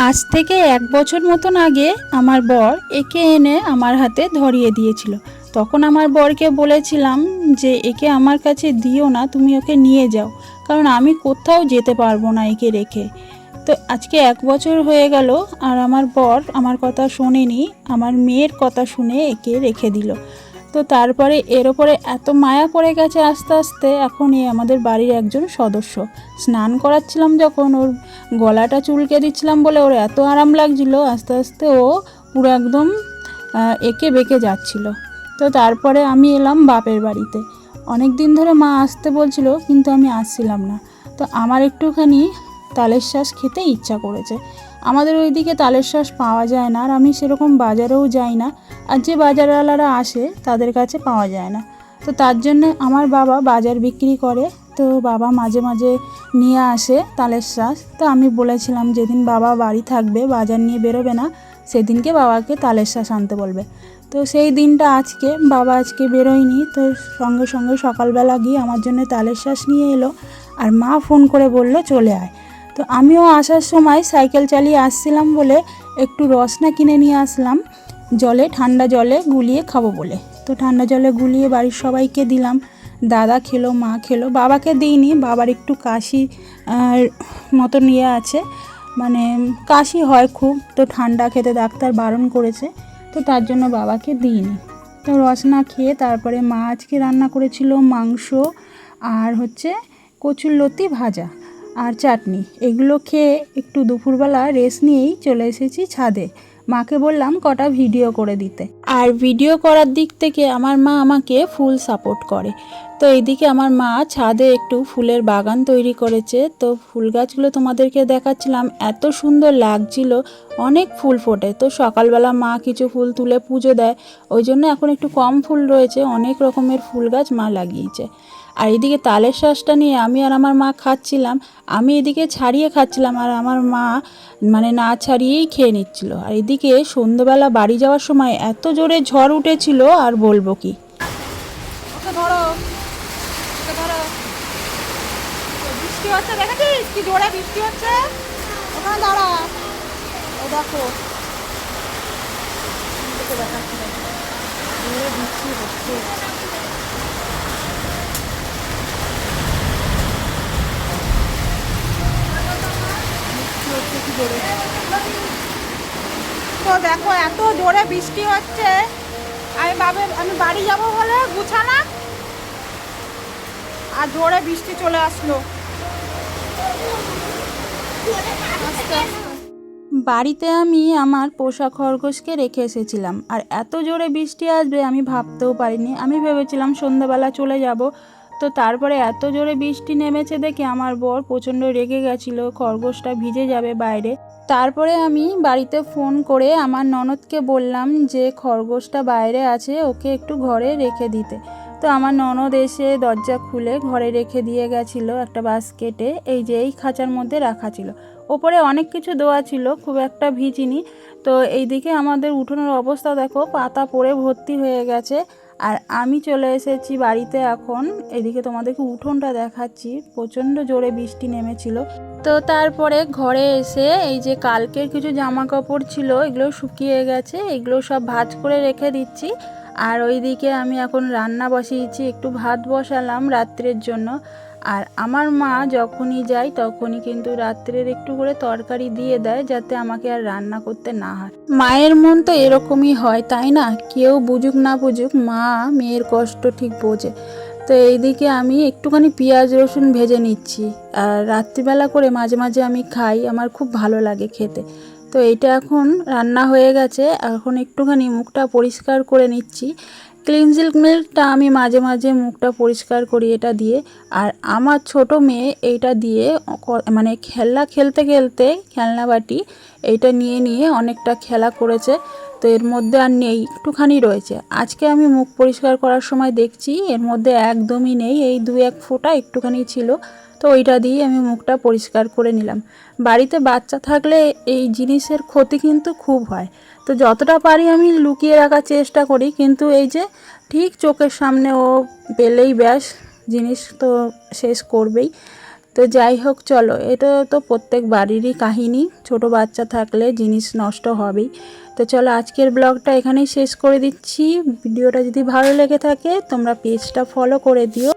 আজ থেকে 1 বছর মতন আগে আমার বর একে এনে আমার হাতে ধরিয়ে দিয়েছিল। তখন আমার বরকে বলেছিলাম যে একে আমার কাছে দিও না, তুমি ওকে নিয়ে যাও, কারণ আমি কোথাও যেতে পারবো না একে রেখে। তো আজকে 1 বছর হয়ে গেল আর আমার বর আমার কথা শোনেনি, আমার মেয়ের কথা শুনে একে রেখে দিল। তো তারপরে এর ওপরে এত মায়া পড়ে গেছে আস্তে আস্তে, এখন এ আমাদের বাড়ির একজন সদস্য। স্নান করাচ্ছিলাম যখন ওর গলাটা চুলকে দিচ্ছিলাম বলে ওর এত আরাম লাগছিল, আস্তে আস্তে ও পুরো একদম এঁকে বেঁকে যাচ্ছিল। তো তারপরে আমি এলাম বাপের বাড়িতে। অনেক দিন ধরে মা আসতে বলছিল কিন্তু আমি আসছিলাম না। তো আমার একটুখানি তালের শাঁস খেতে ইচ্ছা করেছে। আমাদের ওইদিকে তালের শাঁস পাওয়া যায় না, আর আমি সেরকম বাজারেও যাই না, আর যে বাজারওয়ালারা আসে তাদের কাছে পাওয়া যায় না। তো তার জন্য আমার বাবা বাজার বিক্রি করে, তো বাবা মাঝে মাঝে নিয়ে আসে তালের শাঁস। তো আমি বলেছিলাম যেদিন বাবা বাড়ি থাকবে, বাজার নিয়ে বেরোবে না, সেদিনকে বাবাকে তালের শাঁস আনতে বলবে। তো সেই দিনটা আজকে, বাবা আজকে বেরোয়নি, তো সঙ্গে সঙ্গে সকালবেলা গিয়ে আমার জন্য তালের শাঁস নিয়ে এলো। আর মা ফোন করে বলল চলে আয়। তো আমিও আসার সময় সাইকেল চালিয়ে আসছিলাম বলে একটু রসনা কিনে নিয়ে আসলাম, ঠান্ডা জলে গুলিয়ে খাবো বলে। তো ঠান্ডা জলে গুলিয়ে বাড়ির সবাইকে দিলাম, দাদা খেলো, মা খেলো, বাবাকে দিইনি, বাবার একটু কাশি মতো নিয়ে আছে, মানে কাশি হয় খুব, তো ঠান্ডা খেতে ডাক্তার বারণ করেছে, তো তার জন্য বাবাকে দিইনি। তো রসনা খেয়ে তারপরে মা আজকে রান্না করেছিল মাংস আর কচুরলতি ভাজা আর চাটনি। এগুলো খেয়ে একটু দুপুরবেলা রেস্ট নিয়েই চলে এসেছি ছাদে। মাকে বললাম কটা ভিডিও করে দিতে, আর ভিডিও করার দিক থেকে আমার মা আমাকে ফুল সাপোর্ট করে। তো এইদিকে আমার মা ছাদে একটু ফুলের বাগান তৈরি করেছে। তো ফুল গাছগুলো তোমাদেরকে দেখাচ্ছিলাম, এত সুন্দর লাগছিল, অনেক ফুল ফোটে। তো সকালবেলা মা কিছু ফুল তুলে পুজো দেয়, ওই জন্য এখন একটু কম ফুল রয়েছে, অনেক রকমের ফুল গাছ মা লাগিয়েছে। আর এদিকে তালের শাঁসটা নিয়ে আমি আর আমার মা খাচ্ছিলাম, আমি এদিকে ছাড়িয়ে খাচ্ছিলাম আর আমার মা না ছাড়িয়েই খেয়ে নিচ্ছিল। আর এদিকে সন্ধ্যেবেলা বাড়ি যাওয়ার সময় এত জোরে ঝড় উঠেছিল আর বলবো কি। বৃষ্টি হচ্ছে, দেখেছিস কি জোরে বৃষ্টি হচ্ছে, ওখানে দাঁড়া, ও দেখো দেখাচ্ছি, জোরে বৃষ্টি হচ্ছে। তো দেখো এত জোরে বৃষ্টি হচ্ছে, আমি বাড়ি যাব বলে গুছালাম আর জোরে বৃষ্টি চলে আসলো। বাড়িতে আমি আমার পোষা খরগোশকে রেখে এসেছিলাম, আর এত জোরে বৃষ্টি আসবে আমি ভাবতেও পারিনি। আমি ভেবেছিলাম সন্ধ্যাবেলা চলে যাব, তো তারপরে এত জোরে বৃষ্টি নেমেছে দেখে আমার বর প্রচণ্ড রেগে গেছিলো, খরগোশটা ভিজে যাবে বাইরে। তারপরে আমি বাড়িতে ফোন করে আমার ননদকে বললাম যে খরগোশটা বাইরে আছে, ওকে একটু ঘরে রেখে দিতে। তো আমার ননদ এসে দরজা খুলে ঘরে রেখে দিয়ে গেছিলো একটা বাস্কেটে, এই খাঁচার মধ্যে রাখা ছিল। ওপরে অনেক কিছু দেওয়া ছিল, খুব একটা ভিজিনি। তো এইদিকে আমাদের উঠোনের অবস্থা দেখো, পাতা পড়ে ভর্তি হয়ে গেছে। আর আমি চলে এসেছি বাড়িতে এখন। এদিকে তোমাদেরকে উঠোনটা দেখাচ্ছি, প্রচণ্ড জোরে বৃষ্টি নেমেছিল। তো তারপরে ঘরে এসে এই যে কালকের কিছু জামা কাপড় ছিল, এগুলো শুকিয়ে গেছে, এগুলো সব ভাঁজ করে রেখে দিচ্ছি। আর ওইদিকে আমি এখন রান্না বসিয়েছি, একটু ভাত বসালাম রাত্রের জন্য। আর আমার মা যখনই যায় তখনই কিন্তু রাত্রের একটু করে তরকারি দিয়ে দেয়, যাতে আমাকে আর রান্না করতে না হয়। মায়ের মন তো এরকমই হয়, তাই না? কেউ বুঝুক না বুঝুক, মা মেয়ের কষ্ট ঠিক বোঝে। তো এইদিকে আমি একটুখানি পেঁয়াজ রসুন ভেজে নিচ্ছি, আর রাত্রিবেলা করে মাঝে মাঝে আমি খাই, আমার খুব ভালো লাগে খেতে। তো এইটা এখন রান্না হয়ে গেছে, এখন একটুখানি মুখটা পরিষ্কার করে নিচ্ছি। ক্লিনজিং মিল্কটা আমি মাঝে মাঝে মুখটা পরিষ্কার করি এটা দিয়ে। আর আমার ছোট মেয়ে এইটা দিয়ে খেলনা খেলতে খেলতে, খেলনা বাটি এইটা নিয়ে নিয়ে অনেকটা খেলা করেছে। তো এর মধ্যে আর নেই, একটুখানি রয়েছে। আজকে আমি মুখ পরিষ্কার করার সময় দেখছি এর মধ্যে একদমই নেই, এই 2-1 ফোঁটা একটুখানি ছিল। তো ওইটা দিয়ে আমি মুখটা পরিষ্কার করে নিলাম। বাড়িতে বাচ্চা থাকলে এই জিনিসের ক্ষতি কিন্তু খুব হয়, তো যতটা পারি আমি লুকিয়ে রাখার চেষ্টা করি, কিন্তু এই যে ঠিক চোখের সামনে ও পেলেই ব্যাস, জিনিস তো শেষ করবেই। তো যাই হোক, চলো, এটা তো প্রত্যেক বাড়িরই কাহিনী, ছোট বাচ্চা থাকলে জিনিস নষ্ট হবেই। তো চলো, আজকের ব্লগটা এখানেই শেষ করে দিচ্ছি। ভিডিওটা যদি ভালো লেগে থাকে তোমরা পেজটা ফলো করে দিও।